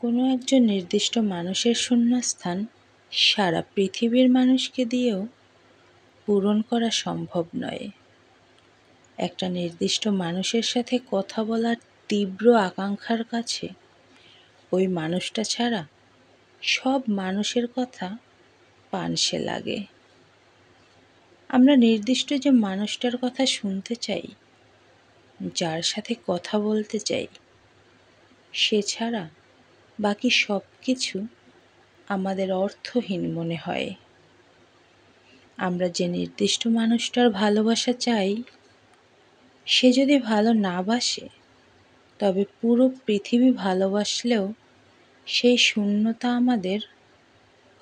কোনো একজন নির্দিষ্ট মানুষের শূন্যস্থান সারা পৃথিবীর মানুষকে দিয়েও পূরণ করা সম্ভব নয়। একটা নির্দিষ্ট মানুষের সাথে কথা বলার তীব্র আকাঙ্ক্ষার কাছে ওই মানুষটা ছাড়া সব মানুষের কথা পানসে লাগে। আমরা নির্দিষ্ট যে মানুষটার কথা শুনতে চাই, যার সাথে কথা বলতে চাই, সে ছাড়া বাকি সব কিছু আমাদের অর্থহীন মনে হয়। আমরা যে নির্দিষ্ট মানুষটার ভালোবাসা চাই, সে যদি ভালো না বাসে, তবে পুরো পৃথিবী ভালোবাসলেও সেই শূন্যতা আমাদের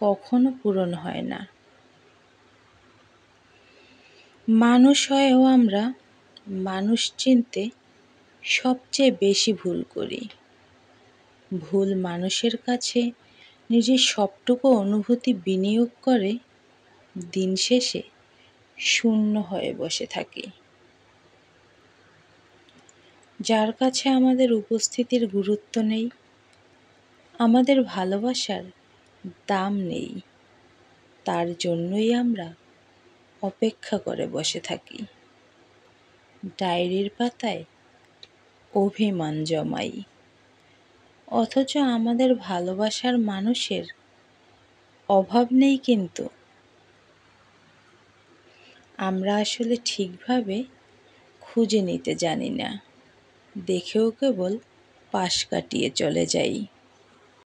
কখনো পূরণ হয় না। মানুষ হয়েও আমরা মানুষ চিনতে সবচেয়ে বেশি ভুল করি। ভুল মানুষের কাছে নিজের সবটুকু অনুভূতি বিনিয়োগ করে দিন শেষে শূন্য হয়ে বসে থাকি। যার কাছে আমাদের উপস্থিতির গুরুত্ব নেই, আমাদের ভালোবাসার দাম নেই, তার জন্যই আমরা অপেক্ষা করে বসে থাকি। ডায়েরির পাতায় অভিমান জমাই, অথচ আমাদের ভালোবাসার মানুষের অভাব নেই। কিন্তু আমরা আসলে ঠিকভাবে খুঁজে নিতে জানি না, দেখেও কেবল পাশ কাটিয়ে চলে যাই।